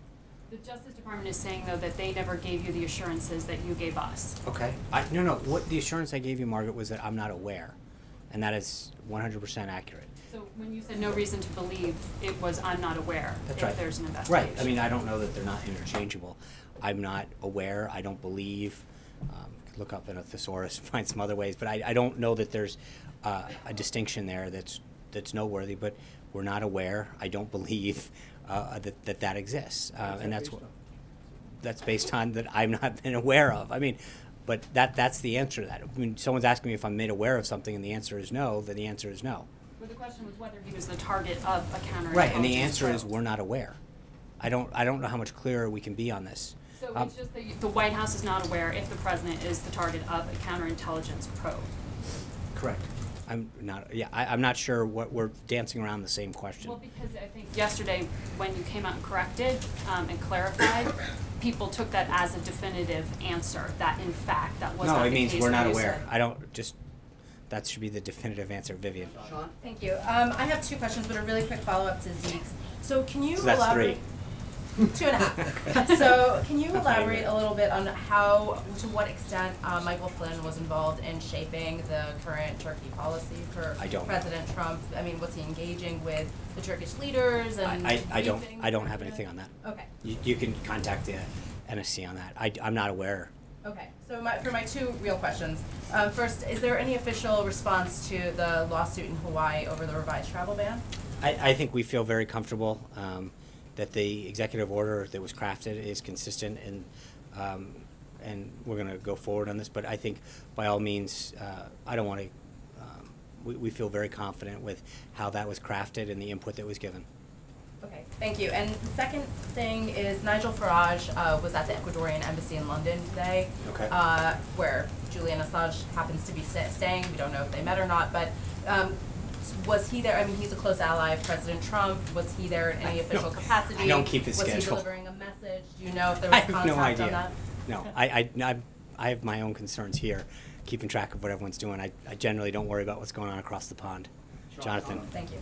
The Justice Department is saying, though, that they never gave you the assurances that you gave us. Okay. No. What the assurance I gave you, Margaret, was that I'm not aware, and that is 100% accurate. So when you said no reason to believe, it was I'm not aware if there's an investigation. Right. I mean, I don't know that they're not interchangeable. I'm not aware. I don't believe. Look up in a thesaurus and find some other ways, but I don't know that there's a distinction there that's noteworthy. But we're not aware. I don't believe that exists, and that's based on that I've not been aware of. I mean, but that's the answer to that. I mean, someone's asking me if I'm made aware of something, and the answer is no. Then the answer is no. But the question was whether he was the target of a counterintelligence. Right, and the answer is we're not aware. I don't know how much clearer we can be on this. So it's just that the White House is not aware if the president is the target of a counterintelligence probe. Correct. I'm not sure what we're dancing around the same question. Well, because I think yesterday when you came out and corrected and clarified, people took that as a definitive answer that in fact that was not the case. No, it means we're not aware. That should be the definitive answer, Vivian. Sean? Thank you. I have two questions, but a really quick follow-up to Zeke's. So can you that's elaborate? 3. 2.5. So can you elaborate a little bit on to what extent Michael Flynn was involved in shaping the current Turkey policy for President Trump? I mean, was he engaging with the Turkish leaders? And I don't have anything on that. Okay. You can contact the NSC on that. I'm not aware. Okay. So for my two real questions, first, is there any official response to the lawsuit in Hawaii over the revised travel ban? I think we feel very comfortable that the executive order that was crafted is consistent, and we're going to go forward on this. But I think, by all means, I don't want to. We feel very confident with how that was crafted and the input that was given. Okay, thank you. And the second thing is Nigel Farage was at the Ecuadorian embassy in London today, where Julian Assange happens to be staying. We don't know if they met or not, but. Was he there? I mean, he's a close ally of President Trump. Was he there in any official capacity? I don't keep his schedule. Was he delivering a message? Do you know if there was contact on that? No, I have my own concerns here, keeping track of what everyone's doing. I generally don't worry about what's going on across the pond. Jonathan. Thank you.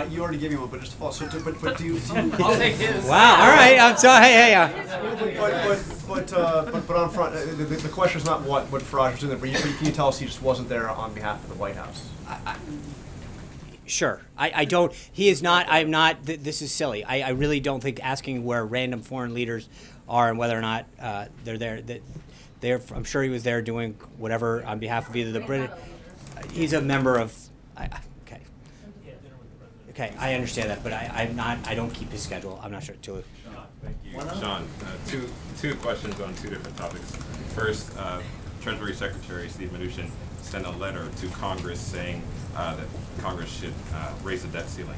You already gave me one, but just to follow. So, but do you? I'll take his. Wow. All right. I'm sorry. Hey. But on front, the question is not what Farage was in there, but can you tell us he just wasn't there on behalf of the White House? Sure. I don't. He is not. I'm not. This is silly. I really don't think asking where random foreign leaders are and whether or not they're there. I'm sure he was there doing whatever on behalf of either the British. He's a member of. Okay. Okay, I understand that, but I'm not. I don't keep his schedule. I'm not sure. Tulu. Thank you, Sean. Two questions on two different topics. First, Treasury Secretary Steve Mnuchin sent a letter to Congress saying that Congress should raise the debt ceiling.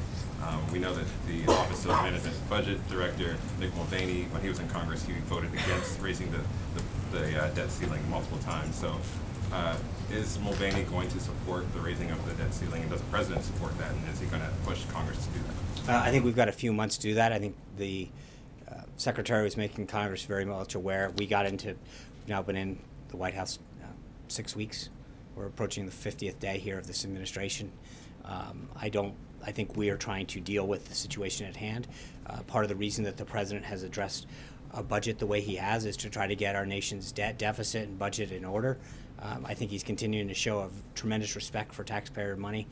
We know that the Office of Management and Budget Director, Nick Mulvaney, when he was in Congress, he voted against raising the debt ceiling multiple times. So is Mulvaney going to support the raising of the debt ceiling, and does the President support that, and is he going to push Congress to do that? I think we've got a few months to do that. I think the Secretary was making Congress very much aware. We've now been in the White House 6 weeks. We're approaching the 50th day here of this administration. I think we are trying to deal with the situation at hand. Part of the reason that the President has addressed a budget the way he has is to try to get our nation's debt deficit and budget in order. I think he's continuing to show a tremendous respect for taxpayer money,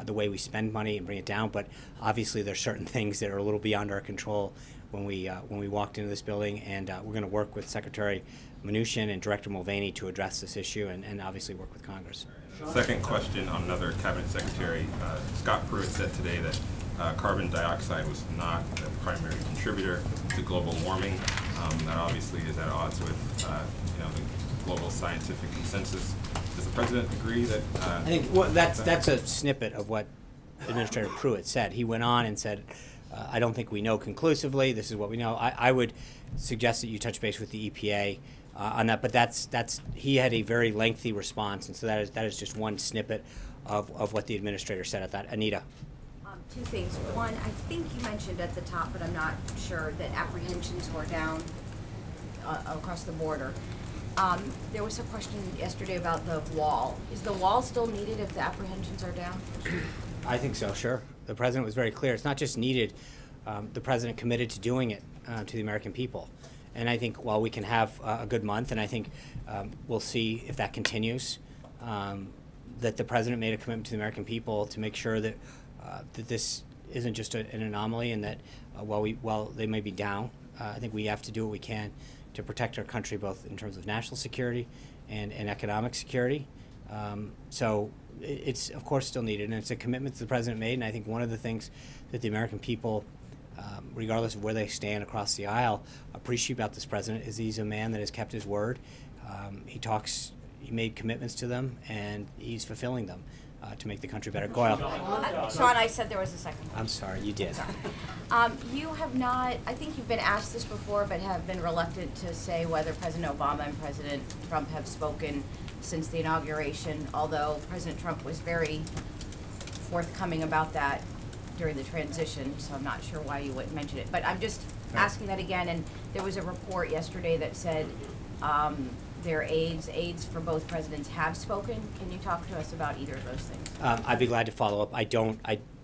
the way we spend money and bring it down. But obviously, there's certain things that are a little beyond our control when we walked into this building, and we're going to work with Secretary Mnuchin and Director Mulvaney to address this issue, and obviously work with Congress. Second question on another Cabinet Secretary. Scott Pruitt said today that carbon dioxide was not the primary contributor to global warming. That obviously is at odds with the global scientific consensus. Does the President agree that? I think that's a snippet of what Administrator Pruitt said. He went on and said, I don't think we know conclusively. This is what we know. I would suggest that you touch base with the EPA on that, but he had a very lengthy response, and so that is just one snippet of what the administrator said at that. Anita. Two things. One, I think you mentioned at the top, but I'm not sure, that apprehensions were down across the border. There was a question yesterday about the wall. Is the wall still needed if the apprehensions are down? I think so, sure. The President was very clear. It's not just needed. The President committed to doing it to the American people. And I think while we can have a good month, and I think we'll see if that continues, that the President made a commitment to the American people to make sure that that this isn't just an anomaly, and that while they may be down, I think we have to do what we can to protect our country, both in terms of national security and economic security. So it's, of course, still needed, and it's a commitment that the President made, and I think one of the things that the American people, regardless of where they stand across the aisle, appreciate about this President is he's a man that has kept his word. He made commitments to them, and he's fulfilling them to make the country better. Goyle. Sean, I said there was a second. I'm sorry, you did. You have not, I think you've been asked this before, but have been reluctant to say whether President Obama and President Trump have spoken since the inauguration, although President Trump was very forthcoming about that during the transition, so I'm not sure why you wouldn't mention it. But I'm just asking that again, and there was a report yesterday that said their aides for both presidents have spoken. Can you talk to us about either of those things? I'd be glad to follow up.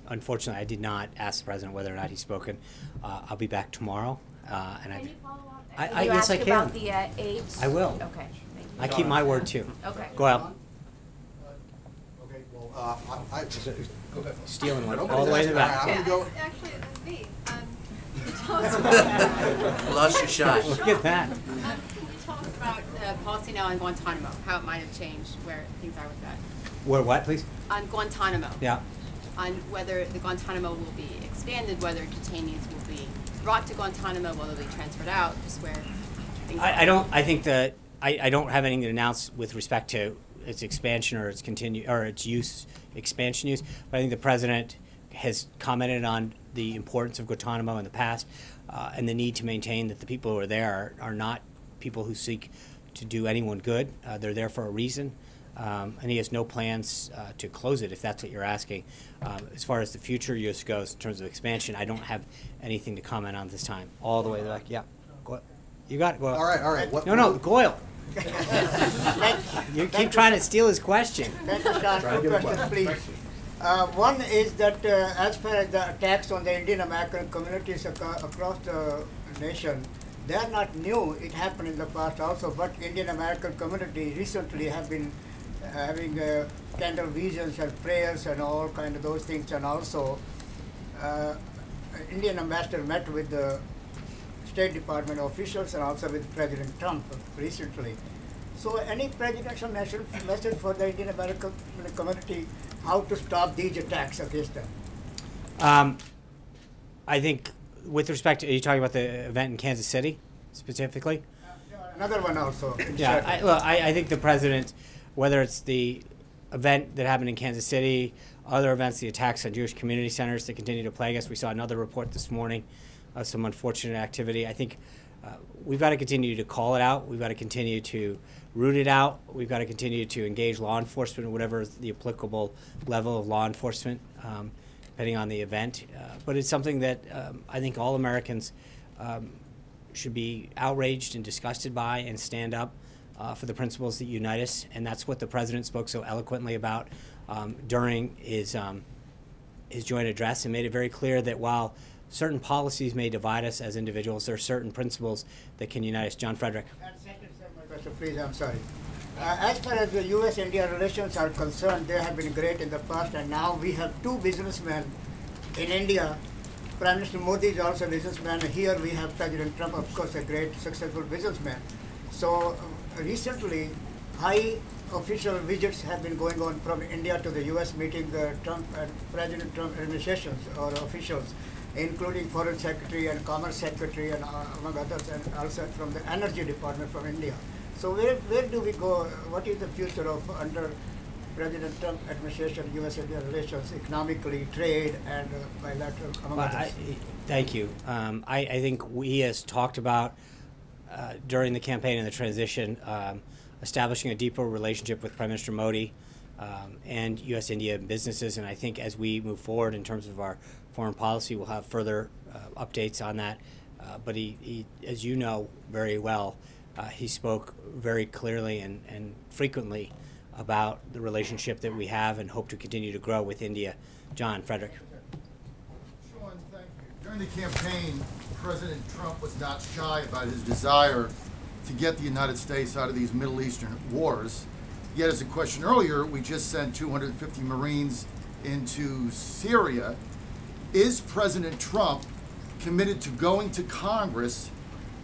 Unfortunately, I did not ask the President whether or not he's spoken. I'll be back tomorroll. Can you follow up? Yes, I can. About the aides? I will. Okay. Thank you. I keep my word, too. Okay. Goyle. Okay, well, Stealing one all the way to the back. Actually, it was me. Tell us about Lost your shot. Look at that. Can you tell us about policy now on Guantanamo, how it might have changed, where things are with that? Where what, please? On Guantanamo. Yeah. On whether the Guantanamo will be expanded, whether detainees will be brought to Guantanamo, whether they'll be transferred out, just where things are. I don't have anything to announce with respect to its expansion or its use, expansion use, but I think the President has commented on the importance of Guantanamo in the past, and the need to maintain that the people who are there are not people who seek to do anyone good. They're there for a reason, and he has no plans to close it, if that's what you're asking. As far as the future use goes, in terms of expansion, I don't have anything to comment on this time. All the way back, yeah. You got it, Goyle. All right. No, Goyle. You keep trying to steal his question. Thank you, Sean. Two questions, please. One is that as far as the attacks on the Indian American communities across the nation, they are not new. It happened in the past also, but Indian American community recently have been having candle visions and prayers and all kind of those things, and also Indian ambassador met with the State Department officials and also with President Trump recently. So any presidential message for the Indian American community, how to stop these attacks against them? I think with respect to, are you talking about the event in Kansas City specifically? Another one also. Yeah, I think the president, whether it's the event that happened in Kansas City, other events, the attacks on Jewish community centers that continue to plague us. We saw another report this morning of some unfortunate activity. I think we've got to continue to call it out. We've got to continue to root it out. We've got to continue to engage law enforcement, whatever is the applicable level of law enforcement, depending on the event. But it's something that I think all Americans should be outraged and disgusted by and stand up for the principles that unite us. And that's what the president spoke so eloquently about during his joint address, and made it very clear that while certain policies may divide us as individuals, there are certain principles that can unite us. John Frederick. Please, I'm sorry. As far as the U.S.-India relations are concerned, they have been great in the past, and now we have two businessmen in India. Prime Minister Modi is also a businessman. Here we have President Trump, of course, a great, successful businessman. So recently, high official visits have been going on from India to the U.S., meeting the Trump and President Trump administrations or officials, including Foreign Secretary and Commerce Secretary and among others, and also from the Energy Department from India. So where do we go? What is the future of under President Trump administration, U.S.-India relations, economically, trade, and bilateral, among others? Thank you. I think we, has talked about during the campaign and the transition, establishing a deeper relationship with Prime Minister Modi and U.S.-India businesses. And I think as we move forward in terms of our foreign policy, we'll have further updates on that. But he, as you know very well, he spoke very clearly and frequently about the relationship that we have and hope to continue to grow with India. John Frederick. Sean, thank you. During the campaign, President Trump was not shy about his desire to get the United States out of these Middle Eastern wars. Yet, as a question earlier, we just sent 250 Marines into Syria. Is President Trump committed to going to Congress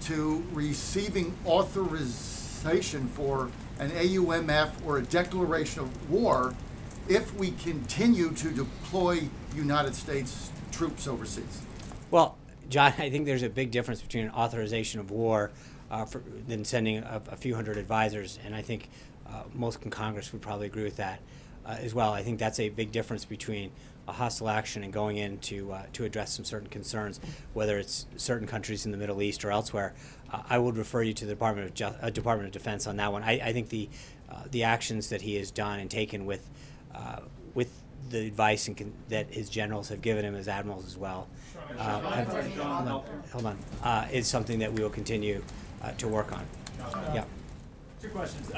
to receiving authorization for an AUMF or a declaration of war if we continue to deploy United States troops overseas? Well, John, I think there's a big difference between an authorization of war than sending a few hundred advisors, and I think most in Congress would probably agree with that as well. I think that's a big difference between a hostile action and going in to address some certain concerns, whether it's certain countries in the Middle East or elsewhere. I would refer you to the Department of Defense on that one. I think the actions that he has done and taken with the advice that his generals have given him as admirals as well, is something that we will continue to work on. Yeah. Two questions.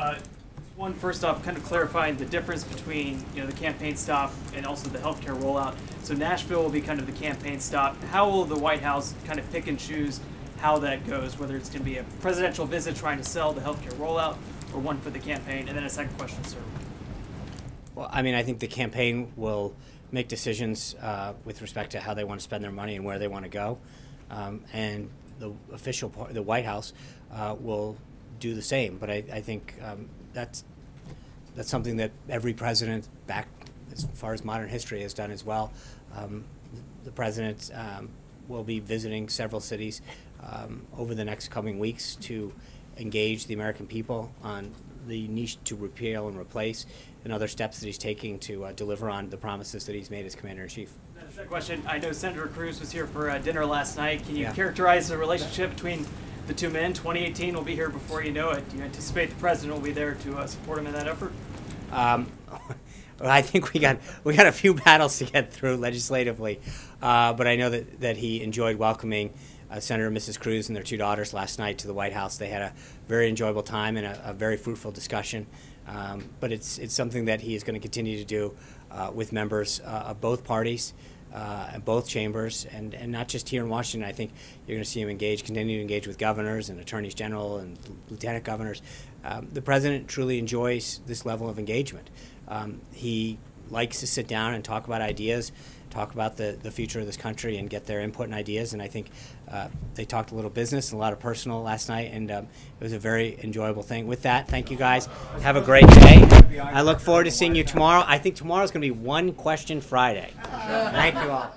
One, first off, kind of clarifying the difference between the campaign stop and also the healthcare rollout. So Nashville will be kind of the campaign stop. How will the White House kind of pick and choose how that goes, whether it's going to be a presidential visit trying to sell the healthcare rollout or one for the campaign? And then a second question, sir. Well, I mean, I think the campaign will make decisions with respect to how they want to spend their money and where they want to go. And the official part, the White House, will do the same. But I think that's something that every president back as far as modern history has done as well. The president will be visiting several cities over the next coming weeks to engage the American people on the need to repeal and replace and other steps that he's taking to deliver on the promises that he's made as Commander-in-Chief. Second question, I know Senator Cruz was here for dinner last night. Can you characterize the relationship between the two men? 2018 will be here before you know it. Do you anticipate the president will be there to support him in that effort? I think we got a few battles to get through legislatively, but I know that he enjoyed welcoming Senator and Mrs. Cruz and their two daughters last night to the White House. They had a very enjoyable time and a very fruitful discussion. But it's something that he is going to continue to do with members of both parties in both chambers, and not just here in Washington. I think you're going to see him continue to engage with governors and attorneys general and lieutenant governors. The president truly enjoys this level of engagement. He likes to sit down and talk about ideas, talk about the future of this country and get their input and ideas, and I think they talked a little business and a lot of personal last night, and it was a very enjoyable thing. With that, thank you guys. Have a great day. I look forward to seeing you tomorrow. I think tomorrow's going to be One Question Friday. Thank you all.